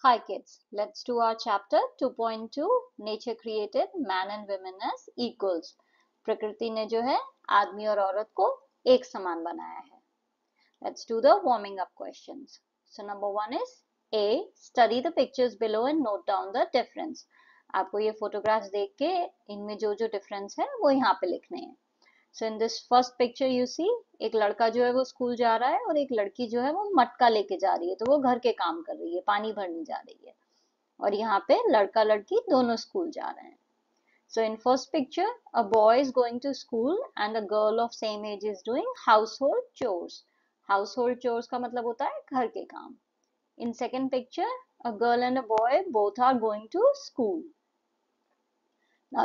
Hi kids, let's do our chapter 2.2 Nature created man and women as equals. प्रकृति ने जो है आदमी और औरत को एक समान बनाया है. Let's do the warming up questions. So number 1 is A. Study the pictures below and note down the difference. आपको ये फोटोग्राफ्स देख के इनमें जो जो डिफरेंस है वो यहाँ पे लिखने हैं. So in this first picture you see एक लड़का जो है वो स्कूल जा रहा है और एक लड़की जो है वो मटका लेके जा रही है, तो वो घर के काम कर रही है, पानी भरने जा रही है. और यहाँ पे लड़का लड़की दोनों स्कूल जा रहे हैं. So in first picture a boy is going to school and a girl of same age is doing household chores. Household chores का मतलब होता है घर के काम. In second picture a girl and a boy both are going to school.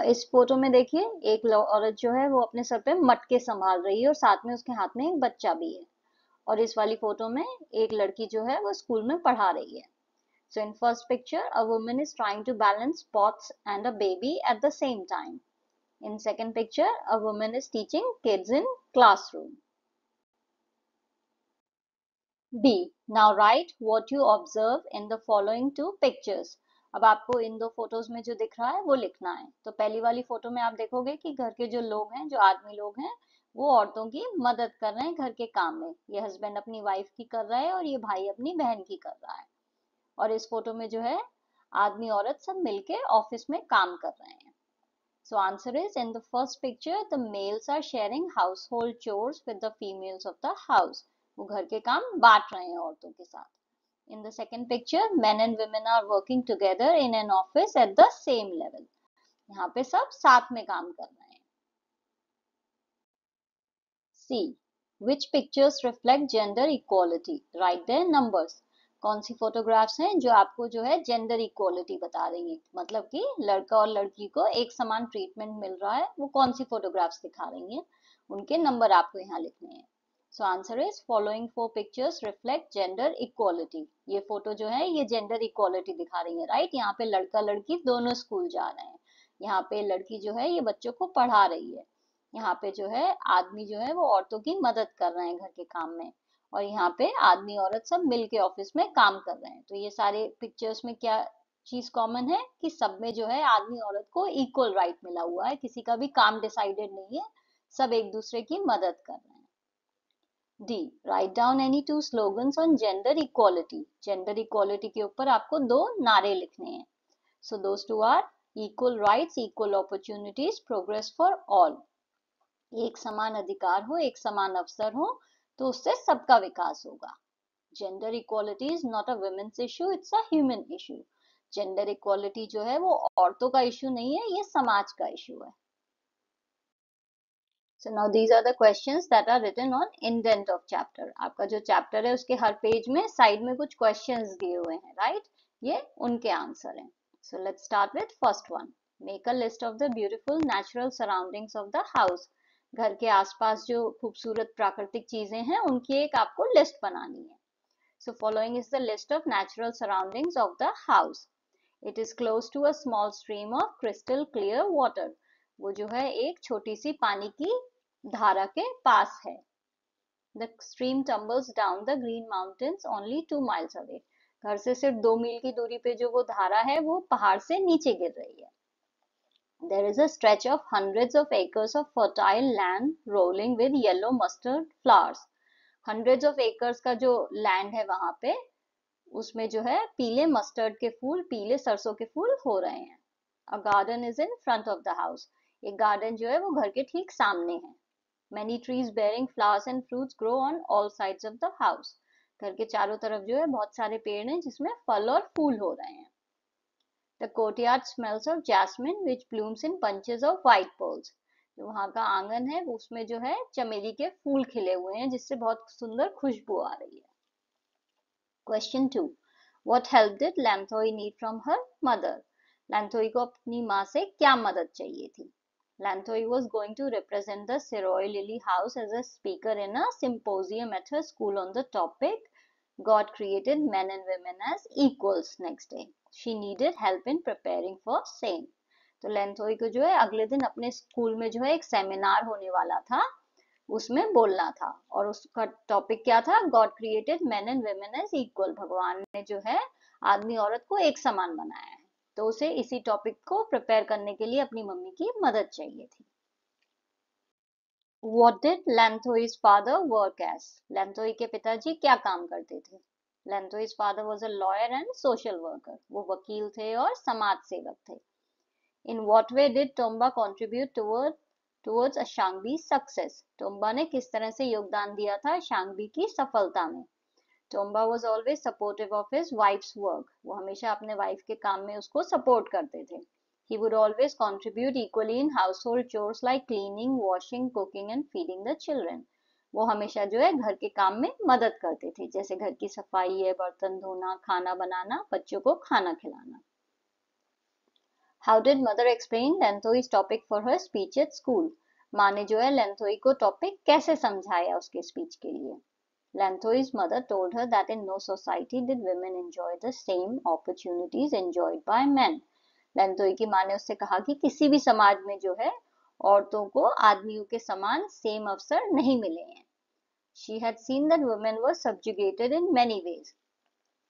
इस photo में देखिए एक औरत जो है वो अपने सर पे मटके संभाल रही है और साथ में उसके हाथ में एक बच्चा भी है. और इस वाली फोटो में एक लड़की जो है वो स्कूल में पढ़ा रही है. So in first picture a woman is trying to balance pots and a baby at the same time. In second picture a woman is teaching kids in classroom. B. Now write what you observe in the following two pictures. अब आपको इन दो photos में जो दिख रहा है वो लिखना है. तो पहली वाली फोटो में आप देखोगे कि घर के जो लोग हैं, जो आदमी लोग हैं, वो औरतों की मदद कर रहे हैं घर के काम में. ये हस्बैंड अपनी वाइफ की कर रहा है और ये भाई अपनी बहन की कर रहा है. और इस फोटो में जो है आदमी औरत सब मिलके ऑफिस में काम कर रहे हैं. So answer is in the first picture the males are sharing household chores with the females of the house. वो घर के काम बांट रहे हैं औरतों के साथ. In the second picture men and women are working together in an office at the same level. यहाँ पे सब साथ में काम कर रहे हैं. C. Which pictures reflect gender equality? Write their numbers. कौन सी फोटोग्राफ्स हैं जो आपको जो है जेंडर इक्वालिटी बता रही है, मतलब कि लड़का और लड़की को एक समान ट्रीटमेंट मिल रहा है, वो कौन सी फोटोग्राफ्स दिखा रही हैं, उनके नंबर आपको यहाँ लिखने हैं. So answer is following 4 pictures reflect gender equality. ये फोटो जो है ये जेंडर इक्वालिटी दिखा रही है, राइट. यहाँ पे लड़का लड़की दोनों स्कूल जा रहे हैं. यहाँ पे लड़की जो है ये बच्चों को पढ़ा रही है. यहाँ पे जो है आदमी जो है वो औरतों की मदद कर रहे हैं घर के काम में. और यहाँ पे आदमी औरत सब मिलके ऑफिस में काम कर रहे हैं. तो ये सारे पिक्चर्स में क्या चीज कॉमन है कि सब में जो है आदमी औरत को इक्वल राइट मिला हुआ है, किसी का भी काम डिसाइडेड नहीं है, सब एक दूसरे की मदद कर रहे हैं. D. Write down any two slogans on gender equality. Gender equality के ऊपर आपको दो नारे लिखने हैं. So those two are equal rights, equal opportunities, progress for all. एक समान अधिकार हो, एक समान अवसर हो, तो उससे सबका विकास होगा. Gender equality is not a women's issue, it's a human issue. Gender equality जो है वो औरतों का इशू नहीं है, ये समाज का इशू है. So now these are the questions that are written on indent of chapter. आपका जो चैप्टर है उसके हर पेज में साइड में कुछ questions दिए हुए हैं, right? ये उनके आंसर हैं. So let's start with first one. Make a list of the beautiful natural surroundings of the house. घर के आसपास जो खूबसूरत प्राकृतिक चीजें हैं उनकी एक आपको लिस्ट बनानी है. So following is the list of natural surroundings of the house. It is close to a small stream of crystal clear water. वो जो है एक छोटी सी पानी की धारा के पास है. The stream tumbles down the green mountains only 2 miles away. घर से सिर्फ 2 मील की दूरी पे जो वो धारा है वो पहाड़ से नीचे गिर रही है. There is a stretch of hundreds of acres of fertile land rolling with yellow mustard flowers. Hundreds of acres का जो लैंड है वहां पे, उसमें जो है पीले मस्टर्ड के फूल, पीले सरसों के फूल हो रहे हैं. A garden is in front of the house. एक गार्डन जो है वो घर के ठीक सामने है. Many trees bearing flowers and fruits grow on all sides of the house. घर के चारों तरफ जो है बहुत सारे पेड़ हैं जिसमें फल और फूल हो रहे हैं. The courtyard smells of jasmine which blooms in bunches of white pearls. जो वहाँ का आंगन है उसमें जो है चमेली के फूल खिले हुए हैं जिससे बहुत सुंदर खुशबू आ रही है. Question 2. What help did Lanthoi need from her mother? Lanthoi को अपनी माँ से क्या मदद चाहिए थी? Lanthoi was going to represent the Siroy Lily House as a speaker in a symposium at her school on the topic God created men and women as equals next day. She needed help in preparing for same. तो Lanthoi को जो है अगले दिन अपने school में जो है एक सेमिनार होने वाला था, उसमें बोलना था और उसका टॉपिक क्या था? God created men and women as equal. भगवान ने जो है आदमी औरत को एक समान बनाया है। तो उसे इसी टॉपिक को प्रिपेयर करने के लिए अपनी मम्मी की मदद चाहिए थी। What did Lanthoi's father work as? Lanthoई के पिताजी क्या काम करते थे? Lanthoi's father was a lawyer and social worker. वो वकील थे और समाज सेवक थे। In what way did Tomba contribute towards Ashangbi's success? Tomba ने किस तरह से योगदान दिया था Ashangbi की सफलता में? Tomba was always supportive of his wife's work. वो हमेशा अपने वाइफ के काम में उसको सपोर्ट करते थे. He would always contribute equally in household chores like cleaning, washing, cooking and feeding the children. वो हमेशा जो है घर के काम में मदद करते थे, जैसे घर की सफाई है, बर्तन धोना, खाना बनाना, बच्चों को खाना खिलाना. How did mother explain Lanthoi's topic for her speech at school? माँ ने जो है लेंथोई को टॉपिक कैसे समझाया उसके स्पीच के लिए? Lanthoi's mother told her that in no society did women enjoy the same opportunities enjoyed by men. लेंथोई की माँ ने उससे कहा कि किसी भी समाज में जो है औरतों को आदमियों के समान सेम अवसर नहीं मिले हैं. She had seen that women were subjugated in many ways.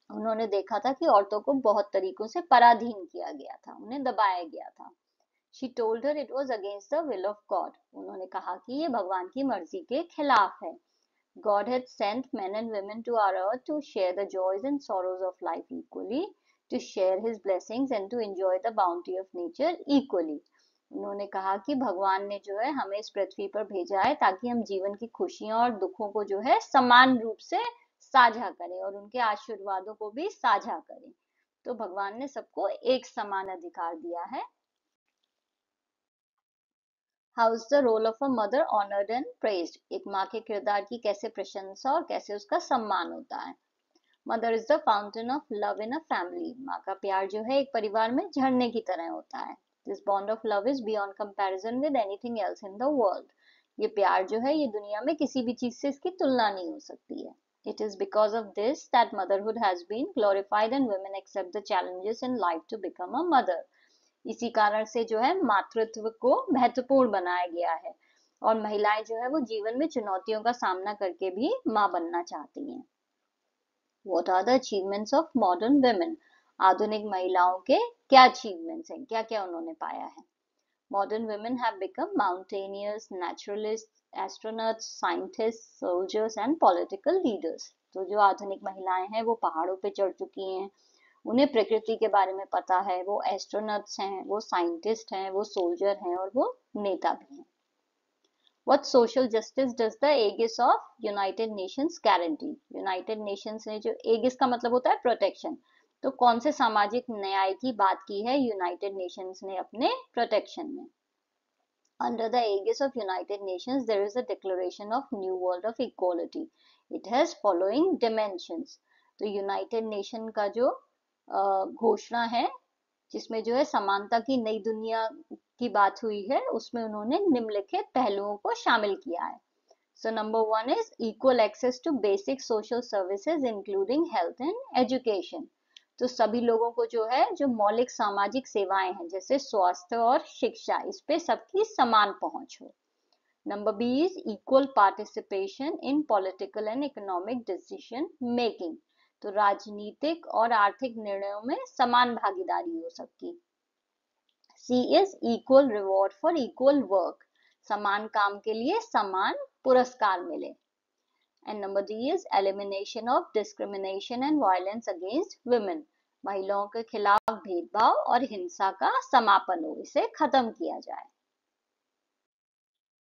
उन्होंने देखा था कि औरतों को बहुत तरीकों से पराधीन किया गया था, उन्हें दबाया गया था. She told her it was against the will of God. उन्होंने कहा कि ये भगवान की मर्जी के खिलाफ है. God had sent men and women to our earth to share the joys and sorrows of life equally, to share his blessings and to enjoy the bounty of nature equally. उन्होंने कहा कि भगवान ने जो है हमें इस पृथ्वी पर भेजा है ताकि हम जीवन की खुशियां और दुखों को जो है समान रूप से साझा करें और उनके आशीर्वादों को भी साझा करें. तो भगवान ने सबको एक समान अधिकार दिया है. How is the role of a mother honored and praised? एक माँ के किरदार की कैसे प्रशंसा और कैसे उसका सम्मान होता है? Mother is the fountain of love in a family. माँ का प्यार जो है एक परिवार में झरने की तरह होता है. This bond of love is beyond comparison with anything else in the world. ये प्यार जो है ये दुनिया में किसी भी चीज से इसकी तुलना नहीं हो सकती है. It is because of this that motherhood has been glorified and women accept the challenges in life to become a mother. इसी कारण से जो है मातृत्व को महत्वपूर्ण बनाया गया है और महिलाएं जो है वो जीवन में चुनौतियों का सामना करके भी माँ बनना चाहती हैं. What are the achievements of modern women? आधुनिक महिलाओं के क्या achievements हैं, क्या क्या उन्होंने पाया है? Modern women have become mountaineers, naturalists, astronauts, scientists, soldiers and political leaders. तो जो आधुनिक महिलाएं हैं वो पहाड़ों पे चढ़ चुकी हैं, उन्हें प्रकृति के बारे में पता है, वो एस्ट्रोनॉट्स हैं, वो साइंटिस्ट हैं, वो सोल्जर हैं और वो नेता भी हैं. What social justice does the Aegis of United Nations guarantee? United Nations ने जो Aegis का मतलब होता है प्रोटेक्शन, तो कौन से सामाजिक न्याय की बात की है यूनाइटेड नेशंस ने अपने प्रोटेक्शन में? Under the aegis of United Nations, there is a declaration of New World of Equality. It has following dimensions. तो यूनाइटेड नेशन का जो घोषणा है जिसमें जो है समानता की नई दुनिया की बात हुई है, उसमें उन्होंने निम्नलिखित पहलुओं को शामिल किया है. So number 1 is equal access to basic social services including health and education. तो सभी लोगों को जो है जो मौलिक सामाजिक सेवाएं हैं जैसे स्वास्थ्य और शिक्षा, इस पे सबकी समान पहुंच हो. Number B is equal participation in political and economic decision making. तो राजनीतिक और आर्थिक निर्णयों में समान भागीदारी हो सबकी. सी is equal reward for equal work. समान काम के लिए समान पुरस्कार मिले. And number D is elimination of discrimination and violence against women. महिलाओं के खिलाफ भेदभाव और हिंसा का समापन हो, इसे खत्म किया जाए.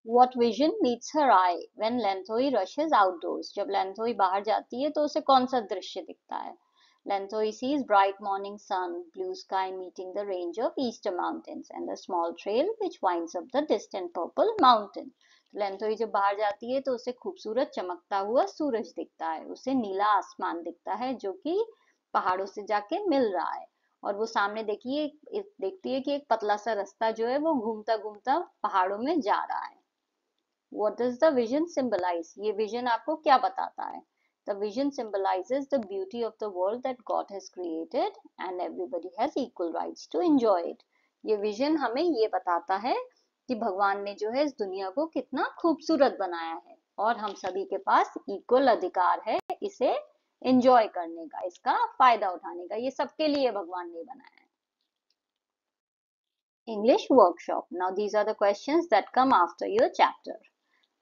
What vision meets her eye when Lanthoई rushes outdoors? जब लेंथोई बाहर जाती है तो उसे कौन सा दृश्य दिखता है? Lanthoई sees bright morning sun, blue sky meeting the range of eastern mountains and a small trail which winds up the distant purple mountain. लेंथोई जब बाहर जाती है तो उसे खूबसूरत चमकता हुआ सूरज दिखता है, उसे नीला आसमान दिखता है जो कि पहाड़ों से जाके मिल रहा है और वो सामने देखती है कि एक पतला सा रास्ता जो है वो घूमता घूमता पहाड़ों में जा रहा है. What does the vision symbolize? ये विजन आपको क्या बताता है? The vision symbolizes the beauty of the world that God has created and everybody has equal rights to enjoy it. ये विजन हमें ये बताता है कि भगवान ने जो है इस दुनिया को कितना खूबसूरत बनाया है और हम सभी के पास इक्वल अधिकार है इसे एंजॉय करने का, इसका फायदा उठाने का। ये सबके लिए भगवान ने बनाया है। English workshop. Now these are the questions that come after your chapter.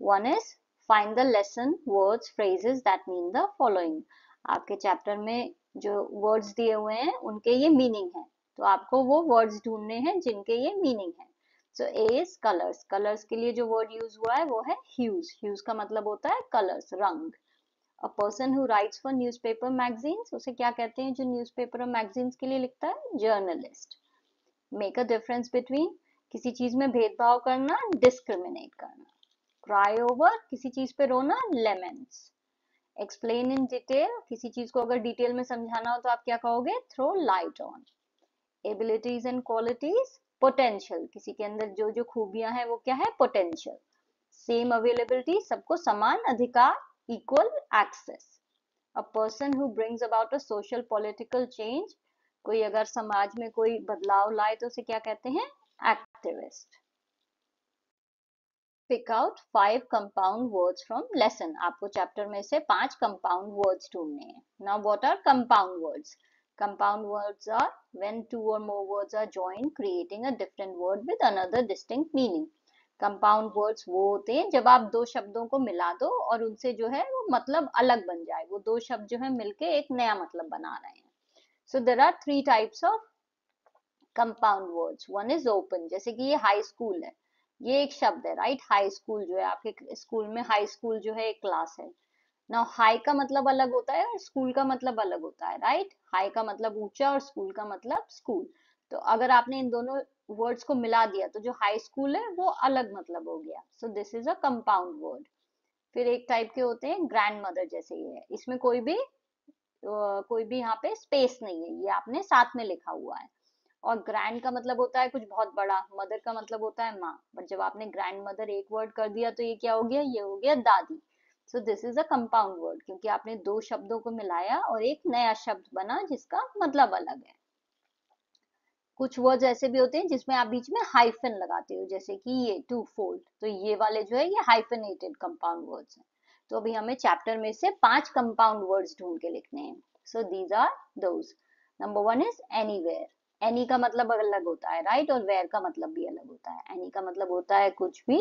One is find the lesson words phrases that mean the following. आपके चैप्टर में जो वर्ड्स दिए हुए हैं उनके ये मीनिंग है, तो आपको वो वर्ड्स ढूंढने हैं जिनके ये मीनिंग है। सो ए इज कलर्स। कलर्स के लिए जो वर्ड यूज हुआ है वो है ह्यूज। ह्यूज का मतलब होता है कलर्स, रंग। अ person who rights for newspaper magazines, उसे क्या कहते हैं जो न्यूज़पेपर और मैगजीन्स के लिए लिखता है? Journalist. Make a difference between, किसी चीज में भेदभाव करना, डिस्क्रिमिनेट करना। क्राई ओवर, किसी चीज पे रोना, लेमेंट्स। एक्सप्लेन इन डिटेल, किसी चीज को अगर डिटेल में समझाना हो तो आप क्या कहोगे? Throw light on. Abilities and qualities, potential, किसी के अंदर जो जो खूबियां हैं वो क्या है? पोटेंशियल। सेम अवेलेबिलिटी, सबको समान अधिकार, equal access. A person who brings about a social political change, कोई अगर समाज में कोई बदलाव लाए तो उसे क्या कहते हैं? Activist. Pick out 5 compound words from lesson. आपको चैप्टर में से 5 कंपाउंड वर्ड्स ढूंढने हैं। Now what are compound words? Compound words are when 2 or more words are joined creating a different word with another distinct meaning. Compound words वो होते हैं जब आप दो शब्दों को मिला दो और उनसे जो है वो मतलब अलग बन जाए, वो दो शब्द जो है मिलके एक नया मतलब बना रहे हैं। So there are 3 types of compound words. One is open, जैसे कि ये हाई स्कूल है, ये एक शब्द है, राइट? हाई स्कूल जो है आपके स्कूल में, हाई स्कूल जो है एक क्लास है। नाउ हाई का मतलब अलग होता है और स्कूल का मतलब अलग होता है, राइट? हाई का मतलब ऊंचा और स्कूल का मतलब स्कूल। तो अगर आपने इन दोनों वर्ड्स को मिला दिया तो जो हाई स्कूल है वो अलग मतलब हो गया। So this is a compound word. फिर एक टाइप के होते हैं ग्रैंड मदर, जैसे ये है, इसमें कोई भी यहाँ पे स्पेस नहीं है, ये आपने साथ में लिखा हुआ है। और ग्रैंड का मतलब होता है कुछ बहुत बड़ा, मदर का मतलब होता है माँ, बट जब आपने ग्रैंड मदर एक वर्ड कर दिया तो ये क्या हो गया? ये हो गया दादी। So this is a compound word, क्योंकि आपने दो शब्दों को मिलाया और एक नया शब्द बना जिसका मतलब अलग है। कुछ वर्ड्स ऐसे भी होते हैं जिसमें आप बीच में हाइफन लगाते हो, जैसे कि ये टू फोल्ड, तो ये वाले जो है ये हाइफनेटेड कंपाउंड वर्ड्स हैं। तो अभी हमें चैप्टर में से 5 कंपाउंड वर्ड्स ढूंढ के लिखने हैं। So these are those. Number 1 is anywhere. Any का मतलब अलग होता है, राइट? और वेयर का मतलब भी अलग होता है। एनी का मतलब होता है कुछ भी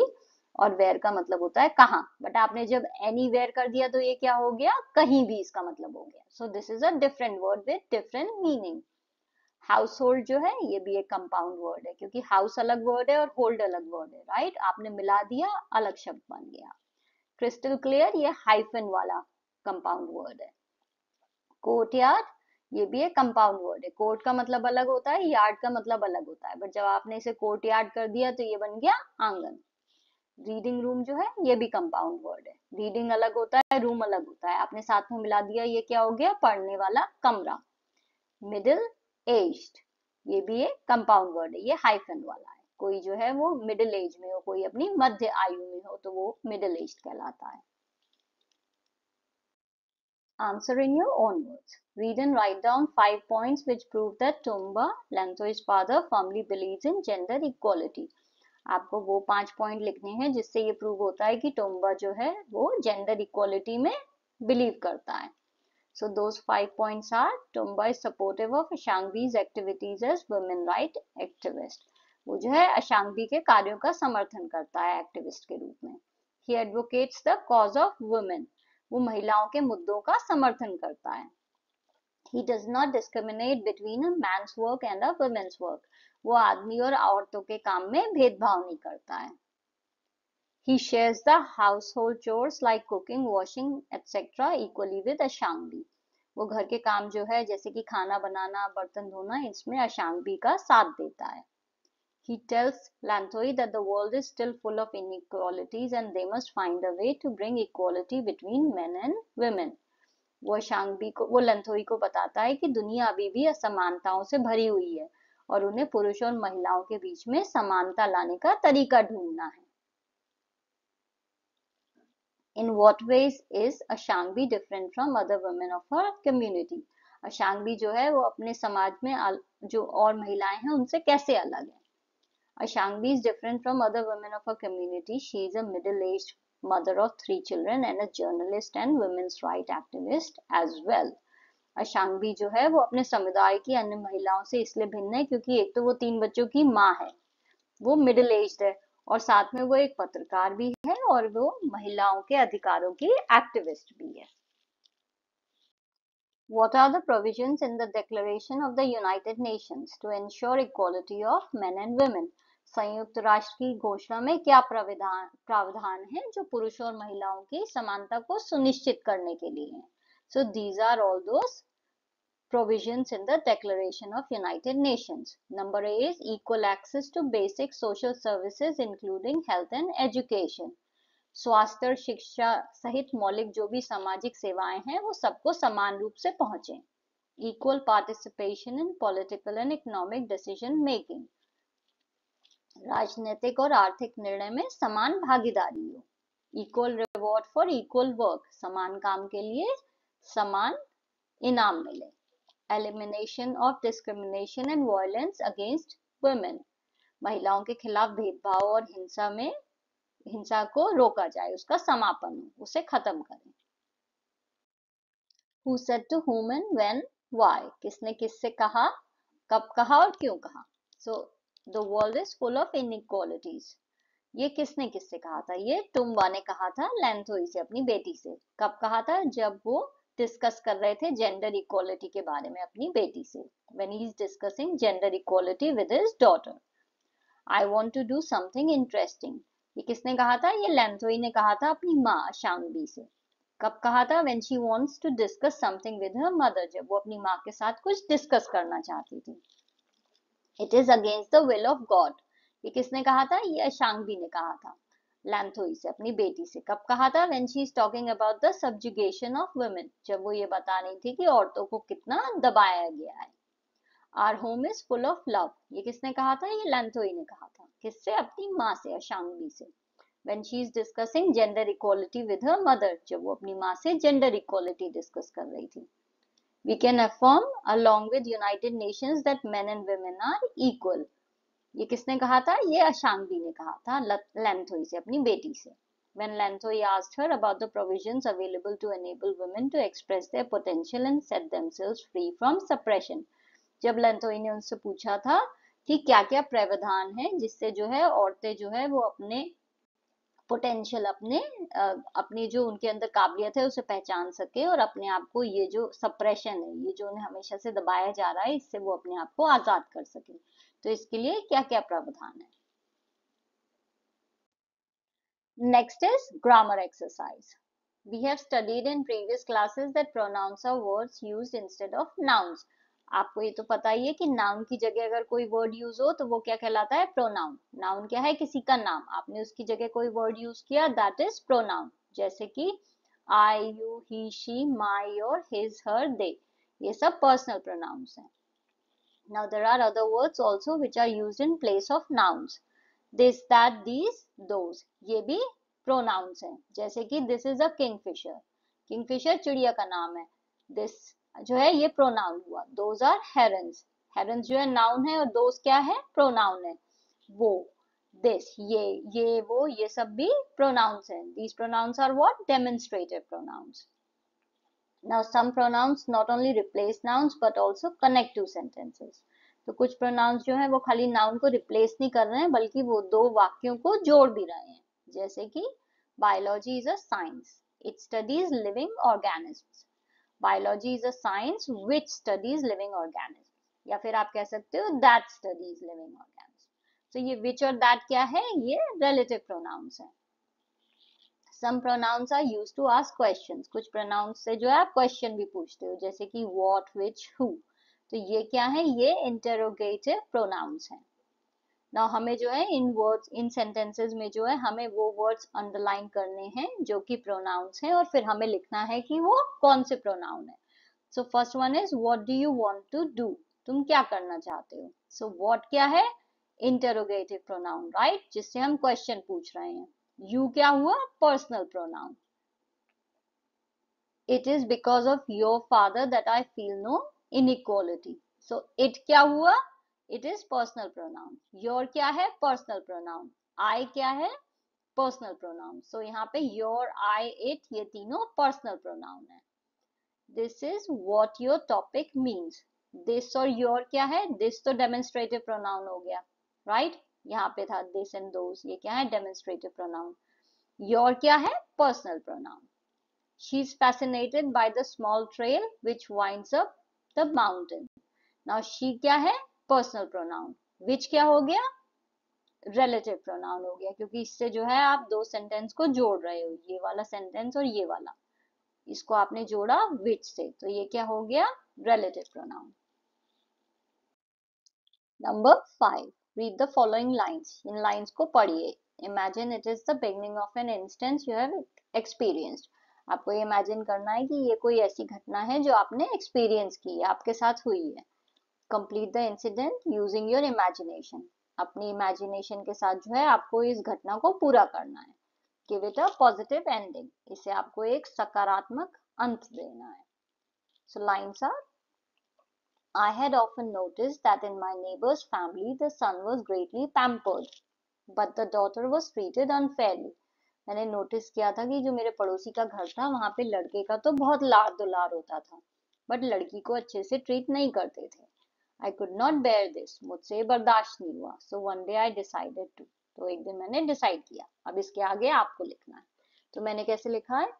और वेयर का मतलब होता है कहाँ, बट आपने जब एनी वेयर कर दिया तो ये क्या हो गया? कहीं भी इसका मतलब हो गया। So this is a different word with different meaning. House hold जो है ये भी एक कंपाउंड वर्ड है, क्योंकि हाउस अलग वर्ड है और होल्ड अलग वर्ड है, राइट? आपने मिला दिया, अलग शब्द बन गया। क्रिस्टल क्लियर, ये हाइफन वाला कंपाउंड वर्ड है। कोर्ट यार्ड, ये भी एक कंपाउंड वर्ड है। कोर्ट का मतलब अलग होता है, यार्ड का मतलब अलग होता है, बट जब आपने इसे कोर्ट यार्ड कर दिया तो ये बन गया आंगन। रीडिंग रूम जो है ये भी कंपाउंड वर्ड है। रीडिंग अलग होता है, रूम अलग होता है, आपने साथ में मिला दिया, ये क्या हो गया? पढ़ने वाला कमरा। मिडिल एज्ड, ये भी एक कंपाउंड वर्ड है, ये हाइफन वाला है। कोई जो है वो मिडिल एज में हो, कोई अपनी मध्य आयु में हो तो वो मिडिल एज कहलाता है। Answer in your own words. Read and write down 5 points which prove that Tomba Lanto's father firmly believes in gender equality. आपको वो 5 पॉइंट लिखने हैं जिससे ये प्रूव होता है कि टोम्बा जो है वो जेंडर इक्वालिटी में बिलीव करता है। So those 5 points are: Tomba is supportive of Ashangbi's activities as women right activist. वो जो है अशांगबी के कार्यों का समर्थन करता है एक्टिविस्ट के रूप में। He advocates the cause of women. वो महिलाओं के मुद्दों का समर्थन करता है। He does not discriminate between a man's work and a woman's work. वो आदमी और औरतों के काम में भेदभाव नहीं करता है। He shares the household chores like cooking, washing, etc. equally with Ashangbi. वो घर के काम जो है जैसे कि खाना बनाना, बर्तन धोना, इसमें अशांगी का साथ देता है। He tells Lanthoi that the world is still full of inequalities and they must find a way to bring equality between men and women. वो लंथोई को बताता है कि दुनिया अभी भी असमानताओं से भरी हुई है और उन्हें पुरुषों और महिलाओं के बीच में समानता लाने का तरीका ढूंढना है। In what ways is Ashangbi different from other women of her community? अशांगी जो है वो अपने समाज में जो और महिलाएं हैं उनसे कैसे अलग है? Ashangbi is different from other women of her community. She is a middle-aged mother of 3 children and a journalist and women's right activist as well. अशांगी जो है वो अपने समुदाय की अन्य महिलाओं से इसलिए भिन्न है क्योंकि एक तो वो 3 बच्चों की माँ है, वो मिडिल एज्ड है, और साथ में वो एक पत्रकार भी है और वो महिलाओं के अधिकारों की एक्टिविस्ट भी है. What are the provisions in the Declaration of the United Nations to ensure equality of men and women? संयुक्त राष्ट्र की घोषणा में क्या प्रावधान है जो पुरुषों और महिलाओं की समानता को सुनिश्चित करने के लिए हैं? So these are all those provisions in the Declaration of United Nations. Number A is equal access to basic social services including health and education. स्वास्थ्य और शिक्षा सहित मौलिक जो भी सामाजिक सेवाएं हैं वो सबको समान रूप से पहुंचे. Equal participation in political and economic decision making. राजनीतिक और आर्थिक निर्णय में समान भागीदारी हो. Equal reward for equal work. समान काम के लिए समान इनाम मिले. Elimination of discrimination and violence against women. महिलाओं के खिलाफ भेदभाव और हिंसा को रोका जाए, उसका समापन हो, उसे खत्म करें. Who said to whom and when, why? किसने किससे कहा, कब कहा और क्यों कहा? So the world is full of inequalities. ये किसने किससे कहा था? ये टुम्बा ने कहा था लैंथोई से, अपनी बेटी से. कब कहा था? जब वो डिस्कस कर रहे थे जेंडर इक्वालिटी के बारे में अपनी बेटी से. When he is discussing gender equality with his daughter. I want to do something interesting. ये किसने कहा था? ये लैंथोई ने कहा था अपनी माँ शांगबी से. कब कहा था? When she wants to discuss something with her mother. जब वो अपनी माँ के साथ कुछ डिस्कस करना चाहती थी. It is against the will of God. ये किसने कहा था? ये शांगबी ने कहा था लैंथोई से, अपनी बेटी से. कब कहा था? When she is talking about the subjugation of women. जब वो ये बता रही थी कि औरतों को कितना दबाया गया है. Our home is full of love. ये किसने कहा था? ये लैंथोई ने कहा था. किससे? अपनी माँ से, अशांगबी से. When she is discussing gender equality with her mother. जब वो अपनी माँ से gender equality discuss कर रही थी. We can affirm along with United Nations that men and women are equal. ये किसने कहा था? ये अशांगबी ने कहा था लैंथोई से, अपनी बेटी से. When Lanthoy asked her about the provisions available to enable women to express their potential and set themselves free from suppression. जब लैंथोई ने उनसे पूछा था कि क्या क्या प्रावधान है जिससे जो है औरतें जो है वो अपने पोटेंशियल, अपनी जो उनके अंदर काबिलियत है उसे पहचान सके और अपने आप को, ये जो सप्रेशन है, ये जो उन्हें हमेशा से दबाया जा रहा है, इससे वो अपने आप को आजाद कर सके, तो इसके लिए क्या क्या प्रावधान है. Next is grammar exercise. We have studied in previous classes that pronouns are words used instead of nouns. आपको ये तो पता ही है कि नाउन की जगह अगर कोई वर्ड यूज हो तो वो क्या कहलाता है? प्रोनाउन. नाउन क्या है? किसी का नाम. आपने उसकी जगह कोई वर्ड यूज किया, दैट इज प्रोनाउन. जैसे कि आई, यू, ही, शी, माई और हिज, हर, दे, ये सब पर्सनल प्रोनाउंस हैं. Now there are other words also which are used in place of nouns. This, that, these, those, ये भी pronouns हैं. जैसे कि this is a kingfisher. Kingfisher चिड़िया का नाम है. This जो है ये pronoun हुआ. Those are herons. Herons जो है noun है और those क्या है? Pronoun है. वो, this, ये वो, ये सब भी pronouns हैं. These pronouns are what? Demonstrative pronouns. Now some pronouns not only replace nouns but also connect two sentences. तो कुछ pronouns जो है वो खाली noun को replace नहीं कर रहे हैं बल्कि वो दो वाक्यों को जोड़ भी रहे हैं. जैसे कि biology is a science. It studies living organisms. Biology is a science which studies living organisms. या फिर आप कह सकते हो that studies living organisms. तो ये which और that क्या है? ये relative pronouns हैं. Some pronouns are used to ask questions. कुछ pronouns से जो है आप question भी पूछते हो, जैसे कि what, which, who. तो ये क्या है? ये interrogative pronouns हैं. Now हमें जो है इन words, इन sentences में जो है हमें वो words underline करने हैं जो कि pronouns हैं और फिर हमें लिखना है कि वो कौन से pronoun है. So first one is what do you want to do? तुम क्या करना चाहते हो? So what क्या है? Interrogative pronoun, right? जिससे हम question पूछ रहे हैं. You क्या हुआ? Personal pronoun. It is because of your father that I feel no inequality. So it क्या हुआ? It is personal pronoun. Your क्या है? Personal pronoun. I क्या है? Personal pronoun. सो यहाँ पे योर, आई, इट, ये तीनों पर्सनल प्रोनाउन है. This is what your topic means. This और योर क्या है? दिस तो डेमोन्स्ट्रेटिव प्रोनाउन हो गया, राइट? यहाँ पे था दिस एंड दोस, ये क्या है? Demonstrative pronoun. योर क्या है? Personal pronoun. She is fascinated by the small trail which winds up the mountain. Now she क्या है? Personal pronoun. Which क्या हो गया? Relative pronoun हो गया, क्योंकि इससे जो है आप दो सेंटेंस को जोड़ रहे हो, ये वाला सेंटेंस और ये वाला, इसको आपने जोड़ा which से, तो ये क्या हो गया? Relative pronoun. Number 5. Read the following lines. In lines को पढ़िए. Imagine it is the beginning of an instance you have experienced. आपको ये इमेजिन करना है कि ये कोई ऐसी घटना है जो आपने एक्सपीरियंस की है, आपके साथ हुई है. Complete the incident using your imagination. अपनी इमेजिनेशन के साथ जो है आपको इस घटना को पूरा करना है. Give it a positive ending. इसे आपको एक सकारात्मक अंत देना है. So lines are, I had often noticed that in my neighbor's family the son was greatly pampered, but the daughter was treated unfairly. मैंने नोटिस किया था कि जो मेरे पड़ोसी का घर था वहां पे लड़के का तो बहुत लाड़ दुलार होता था, बट लड़की को अच्छे से ट्रीट नहीं करते थे. I could not bear this. मुझसे बर्दाश्त नहीं हुआ. So one day I decided to. तो एक दिन मैंने डिसाइड किया. अब इसके आगे आपको लिखना है. तो मैंने कैसे लिखा है?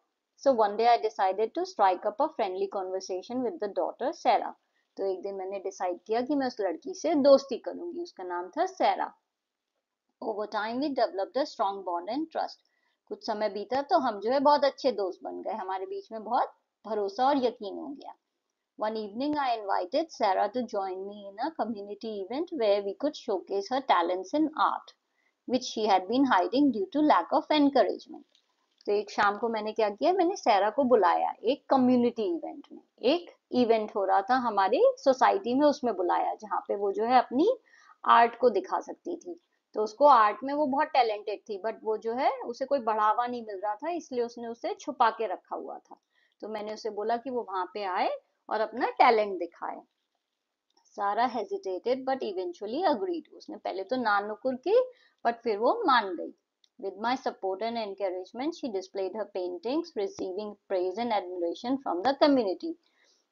So one day I decided to strike up a friendly conversation with the daughter Saira. तो एक दिन मैंने डिसाइड किया कि मैं उस लड़की से दोस्ती करूंगी. उसका नाम था Saira. Over time we developed a strong bond and trust. कुछ समय बीता तो हम जो है बहुत अच्छे दोस्त बन गए. हमारे बीच में बहुत भरोसा और यकीन हो गया. One evening I invited Sarah to join me in a community event where we could showcase her talents in art, which she had been hiding due to lack of encouragement. तो एक शाम को मैंने क्या किया? मैंने सैरा को बुलाया एक कम्युनिटी इवेंट में. एक इवेंट हो रहा था हमारी सोसाइटी में, उसमें बुलाया जहाँ पे वो जो है अपनी आर्ट को दिखा सकती थी. तो उसको आर्ट में वो बहुत टैलेंटेड थी, बट वो जो है उसे कोई बढ़ावा नहीं मिल रहा था, इसलिए उसने उसे छुपा के रखा हुआ था. तो मैंने उसे बोला कि वो वहां पे आए और अपना टैलेंट दिखाए. सारा हेजिटेटेड बट इवेंचुअली अग्रीड. उसने पहले तो नानुकुर की, बट फिर वो मान गई. With my support and encouragement, she displayed her paintings, receiving praise and admiration from the community.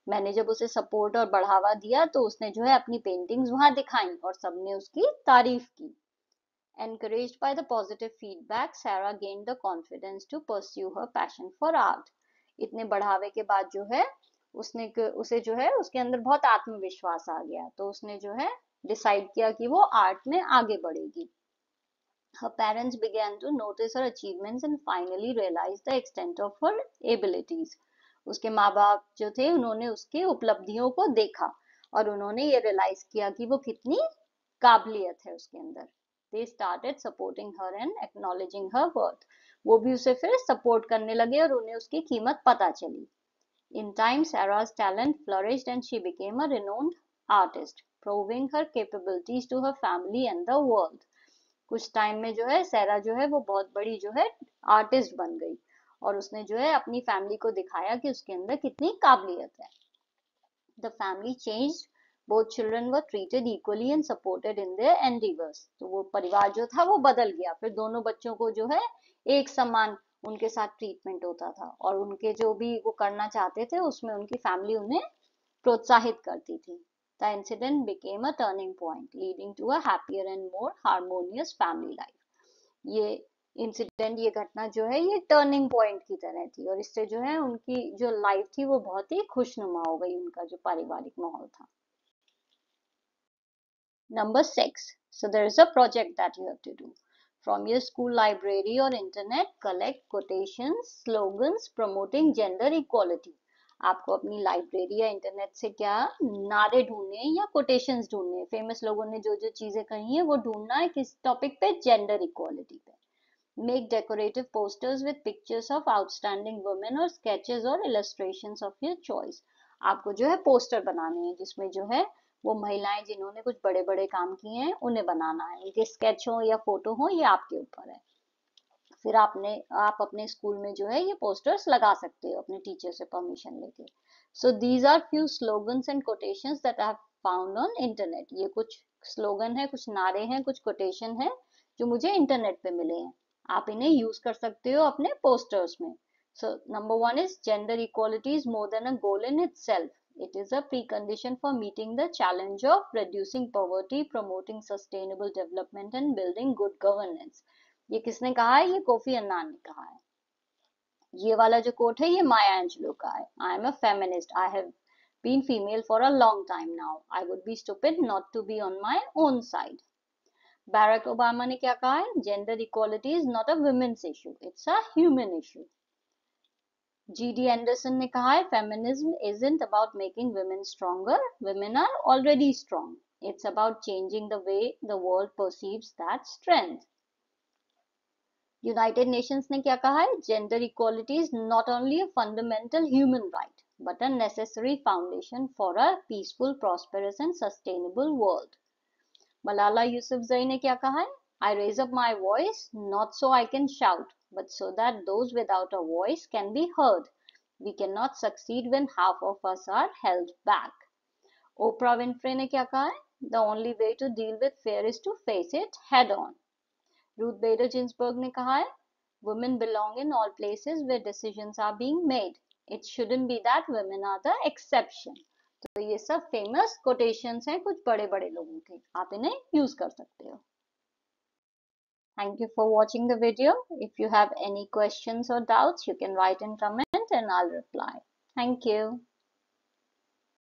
मैंने जब उसे सपोर्ट और बढ़ावा दिया तो उसने जो है अपनी पेंटिंग्स वहां दिखाई और सबने उसकी तारीफ की. Encouraged by the positive feedback, Sarah gained the confidence to pursue her passion for art. इतने बढ़ावे के बाद जो है उसे जो है उसके अंदर बहुत आत्मविश्वास आ गया. तो उसने जो है डिसाइड किया कि वो आर्ट में आगे बढ़ेगी. Her parents began to notice her achievements and finally realized the extent of her abilities. उसके माँ बाप जो थे उन्होंने उसकी उपलब्धियों को देखा और उन्होंने ये रियलाइज किया कि वो कितनी काबिलियत है उसके अंदर. They started supporting her and acknowledging her worth. वो भी उसे फिर सपोर्ट करने लगे और उन्हें उसकी कीमत पता चली. In time, Sarah's talent flourished and she became a renowned artist, proving her capabilities to her family and the world. कुछ टाइम में जो है सैरा जो है वो बहुत बड़ी जो है आर्टिस्ट बन गई और उसने जो है अपनी फैमिली को दिखाया कि उसके अंदर कितनी काबिलियत है. The family changed. Both children were treated equally and supported in their endeavours. तो वो परिवार जो था वो बदल गया. फिर दोनों बच्चों को जो है एक समान उनके साथ ट्रीटमेंट होता था और उनके जो भी वो करना चाहते थे उसमें उनकी फैमिली उन्हें प्रोत्साहित करती थी. The incident became a turning point, leading to a happier and more harmonious family life. ये इंसिडेंट, ये घटना जो है ये टर्निंग पॉइंट की तरह थी और इससे जो है उनकी जो लाइफ थी वो बहुत ही खुशनुमा हो गई, उनका जो पारिवारिक माहौल था. Number 6. So there is a project that you have to do. From your school library or internet, collect quotations, slogans promoting gender equality. आपको अपनी लाइब्रेरी या इंटरनेट से क्या नारे ढूंढने या कोटेशंस ढूंढने, फेमस लोगों ने जो जो चीजें कही है वो ढूंढना है. किस टॉपिक पे? जेंडर इक्वालिटी पे. Make decorative posters with pictures of outstanding women और स्केचेस और इलस्ट्रेशंस ऑफ योर चॉइस. आपको जो है पोस्टर बनाने हैं जिसमें जो है वो महिलाएं जिन्होंने कुछ बड़े बड़े काम किए हैं उन्हें बनाना है. उनके स्केच हो या फोटो हो, ये आपके ऊपर है. फिर आप अपने स्कूल में जो है ये पोस्टर्स लगा सकते हो अपने टीचर से परमिशन लेके. So these are few slogans and quotations that I have found on internet. ये कुछ स्लोगन है, कुछ नारे हैं, कुछ कोटेशन है जो मुझे इंटरनेट पे मिले हैं. आप इन्हें यूज कर सकते हो अपने पोस्टर्स में. So number one is gender equality is more than a goal in itself. It is a precondition for meeting the challenge of reducing poverty, promoting sustainable development and building good governance. ये किसने कहा है? ये Kofi Annan ने कहा है. ये वाला जो कोट है ये माया एंजेलो का है. I am a feminist. I have been female for a long time now. I would be stupid not to be on my own side. Barack Obama ने क्या कहा है? Gender equality is not a women's issue, it's a human issue. GD Anderson ने कहा है feminism isn't about making women stronger, women are already strong. It's about changing the way the world perceives that strength. United Nations ने क्या कहा है? Gender equality is not only a fundamental human right but a necessary foundation for a peaceful, prosperous and sustainable world. Malala Yousafzai ने क्या कहा है? I raise up my voice not so I can shout but so that those without a voice can be heard. We cannot succeed when half of us are held back. Oprah Winfrey ने क्या कहा है? The only way to deal with fear is to face it head on. Ruth Bader Ginsburg ने कहा है women belong in all places where decisions are being made. It shouldn't be that women are the exception. तो ये सब famous quotations हैं कुछ बड़े बड़े लोगों के. आप इन्हें यूज कर सकते हो. Thank you for watching the video. If you have any questions or doubts, you can write in comment and I'll reply. Thank you.